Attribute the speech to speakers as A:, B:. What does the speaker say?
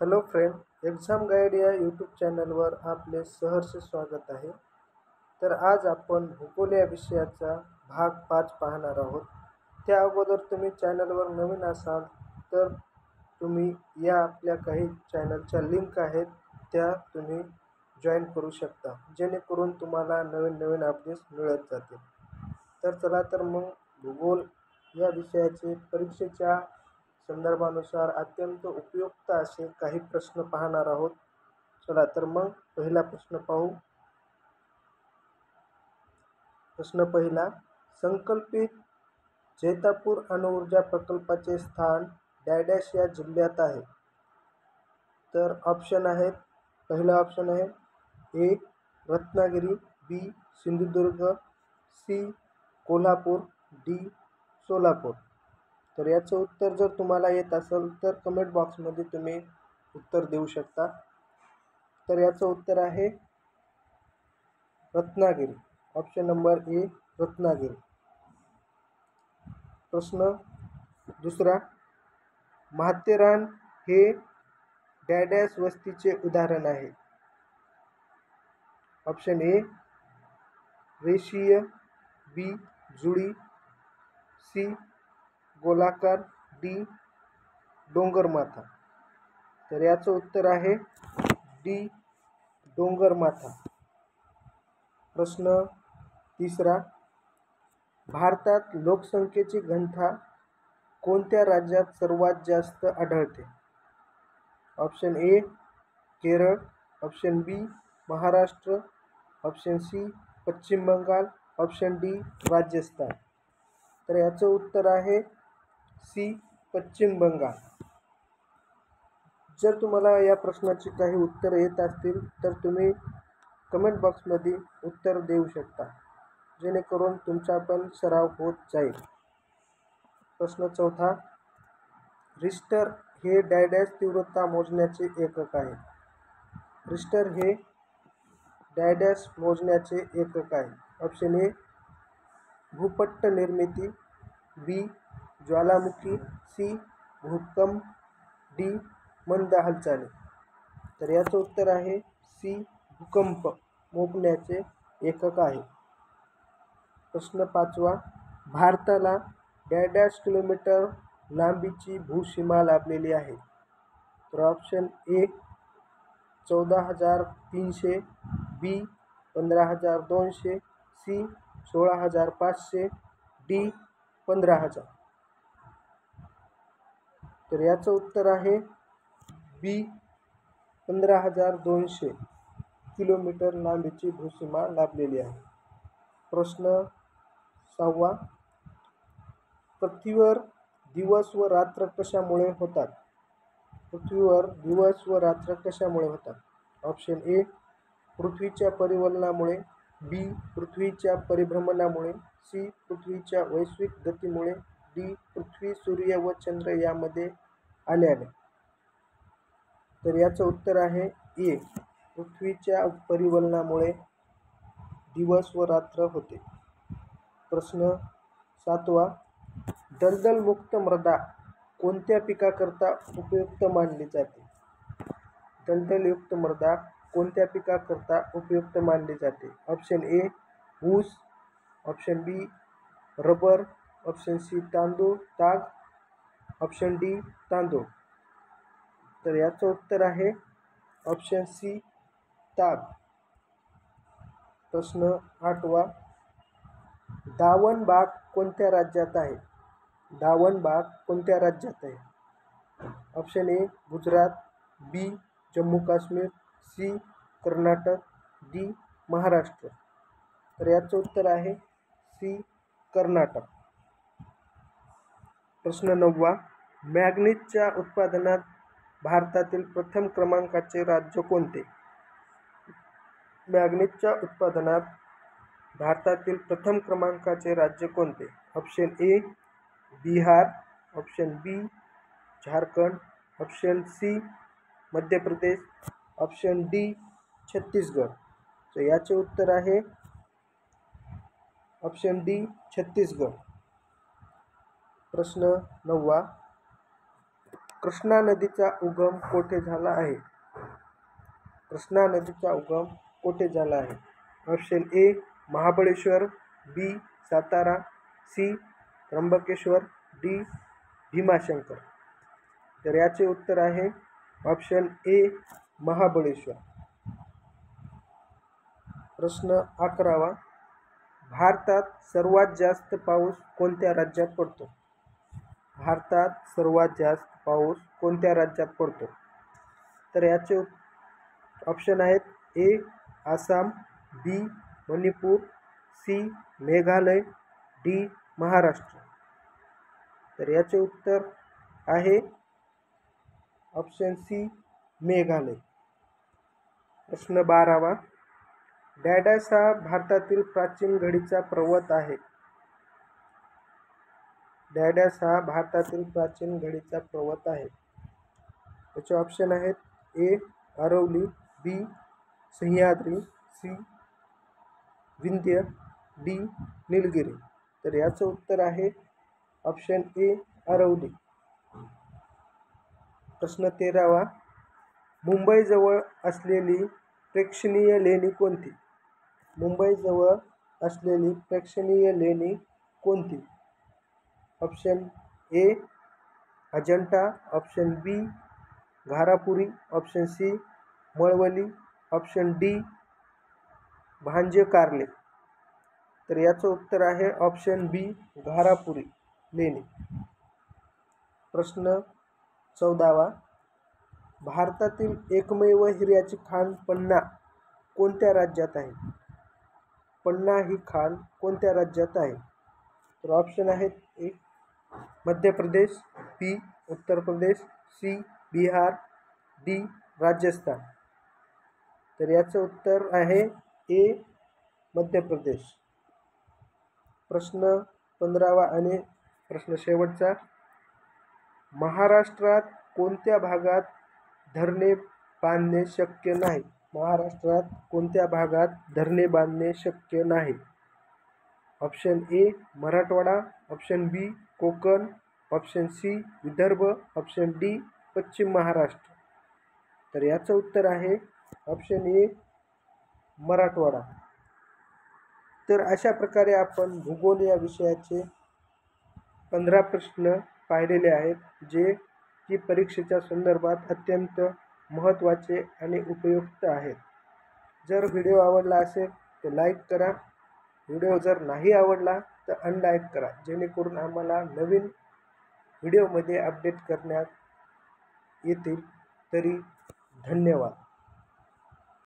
A: Hello friend, exam guide या YouTube चॅनलवर आपले सहर्ष स्वागत आहे. तर आज आपण भूगोल या विषयाचा भाग 5 पाहणार आहोत. त्या अगोदर तुम्ही चॅनलवर नवीन असाल तर तुम्ही या आपल्या काही चॅनलच्या लिंक आहेत त्या तुम्ही जॉईन करू शकता, जेणेकरून तुम्हाला नवीन नवीन अपडेट्स मिळत जातील. तर चला तर मग भूगोल या विषयाचे परीक्षेच्या संदर्भानुसार अत्यंत उपयुक्त असे काही प्रश्न पाहणार आहोत. चला तर मग पहिला प्रश्न पाहू. प्रश्न पहिला, संकल्पित जैतापूर अणुऊर्जा प्रकल्पाचे स्थान डॅश या जिल्ह्यात आहे. तर ऑप्शन आहेत. पहिला ऑप्शन आहे ए रत्नागिरी, बी सिंधुदुर्ग, सी कोल्हापूर, डी सोलापूर. तर याचं उत्तर जर तुम्हाला येत असेल तर कमेंट बॉक्समध्ये तुम्ही उत्तर देऊ शकता. तर याचं उत्तर आहे Ratnagiri. Option number A Ratnagiri. प्रश्न दुसरा, माथेरान हे डॅश वस्तीचे उदाहरण आहे. ऑप्शन ए रेषीय, बी जुळी, सी गोलाकार, डी डोंगरमाथा. तर याचं उत्तर आहे डी डोंगरमाथा. प्रश्न तिसरा, भारतात लोकसंख्येची घनता कोणत्या राज्यात सर्वात जास्त आढळते. Option A Kerala, option B Maharashtra, option C Paschim Bangal, option D Rajasthan. तर याचं उत्तर आहे सी पश्चिम बंगाल. जर तुम्हाला या प्रश्नाची काही उत्तर येत असतील तर तुम्ही कमेंट बॉक्समध्ये उत्तर देऊ शकता, जेणेकरून तुमचा पण सराव होत जाईल. प्रश्न चौथा, रिश्टर हे डॅश तीव्रता मोजण्याचे एकक आहे. रिश्टर हे डॅश मोजण्याचे एकक आहे. ऑप्शन ए भूपट्ट निर्मिती, बी ज्वालामुखी, सी भूकंप, डी मंद हालचाली. तर याचं उत्तर आहे सी भूकंप मोजण्याचे एकक आहे. प्रश्न पाचवा, भारताला डॅश किलोमीटर लांबीची भूसीमा लाभलेली आहे. तर option A 14,300, B 15,200, C 16,500, D 15,000. तर याचं उत्तर आहे बी 15,200 किलोमीटर लांबीची भूसीमा लाभलेली आहे. प्रश्न सहावा, पृथ्वीवर दिवस व रात्र कशामुळे होतात. पृथ्वीवर दिवस व रात्र कशामुळे होतात. ऑप्शन ए पृथ्वीच्या परिवलनामुळे, बी पृथ्वीच्या परिभ्रमणामुळे, सी पृथ्वीच्या वैश्विक गतीमुळे, डी पृथ्वी सूर्य व चंद्र यामध्ये आल्याने. तर याचं उत्तर आहे ए पृथ्वीच्या परिवलनामुळे दिवस व रात्र होते. प्रश्न सातवा, दलदलमुक्त मृदा कोणत्या पिकाकरता उपयुक्त मानली जाते. दलदलयुक्त मृदा कोणत्या पिकाकरता उपयुक्त मानली जाते. ऑप्शन ए ऊस, ऑप्शन बी रबर, ऑप्शन सी तांदूळ ताग, ऑप्शन डी तांदूळ. तर याचं उत्तर आहे ऑप्शन सी ताग. प्रश्न आठवा, दावण बाग कोणत्या राज्यात आहे. दावण बाग कोणत्या राज्यात आहे. Option A Gujarat, B Jammu Kashmir, C Karnataka, D Maharashtra. तर याचं उत्तर आहे सी कर्नाटक. प्रश्न नववा, मॅग्नीजच्या उत्पादनात भारतातील प्रथम क्रमांकाचे राज्य कोणते. मॅग्नीजच्या उत्पादनात भारतातील प्रथम क्रमांकाचे राज्य कोणते. Option A Bihar, option B Jharkhand, option C Madhya Pradesh, option D Chhattisgarh. तर याचे उत्तर आहे ऑप्शन डी छत्तीसगड. प्रश्न नववा, कृष्णा नदीचा उगम कोठे झाला आहे? कृष्णा नदीचा उगम कोठे झाला आहे? Option A Mahabaleshwar, B Satara, C Trimbakeshwar, D Bhimashankar. तर याचे उत्तर आहे ऑप्शन ए महाबळेश्वर. प्रश्न 11वा. भारतात सर्वात जास्त पाऊस कोणत्या राज्यात पडतो? भारतात सर्वात जास्त पाऊस कोणत्या राज्यात पडतो? तर याचे ऑप्शन आहेत ए आसाम, बी मणिपूर, सी मेघालय, डी महाराष्ट्र. तर याचे उत्तर आहे ऑप्शन सी मेघालय. प्रश्न 12वा. डॅडॅस हा भारतातील प्राचीन घडीचा पर्वत आहे. डॅडॅस हा भारतातील प्राचीन घडीचा पर्वत आहे. याचे ऑप्शन आहेत ए अरवली, बी सह्याद्री, सी विंध्य, डी निलगिरी. तर याचं उत्तर आहे ऑप्शन ए अरवली. प्रश्न 13वा. मुंबईजवळ असलेली प्रेक्षणीय लेणी कोणती? मुंबईजवळ असलेली प्रेक्षणीय लेणी कोणती? Option A Ajanta, option B Gharapuri, option C Malavli, option D Bhaje-Karle. तर याचं उत्तर आहे ऑप्शन बी घारापुरी लेणी. प्रश्न 14वा. भारतातील एकमेव हिऱ्याची खाण पन्ना कोणत्या राज्यात आहे? पन्ना ही खाण कोणत्या राज्यात आहे? तर ऑप्शन आहेत ए मध्य प्रदेश, बी उत्तर प्रदेश, सी बिहार, डी राजस्थान. तर याचं उत्तर आहे ए मध्य प्रदेश. प्रश्न 15वा आणि प्रश्न शेवटचा. महाराष्ट्रात कोणत्या भागात धरणे बांधणे शक्य नाही? महाराष्ट्रात कोणत्या भागात धरणे बांधणे शक्य नाही? Option A Marathwada, option B Konkan, option C Vidarbha, option D Paschim Maharashtra. तर याचं उत्तर आहे ऑप्शन ए मराठवाडा. तर अशा प्रकारे आपण भूगोल या विषयाचे 15 प्रश्न पाहिलेले आहेत, जे की परीक्षेच्या संदर्भात अत्यंत महत्त्वाचे आणि उपयुक्त आहेत. जर व्हिडिओ आवडला असेल तर लाईक करा. व्हिडिओ जर नाही आवडला तर अनलाईक करा, जेणेकरून आम्हाला नवीन व्हिडिओमध्ये अपडेट करण्यात येतील. तरी धन्यवाद.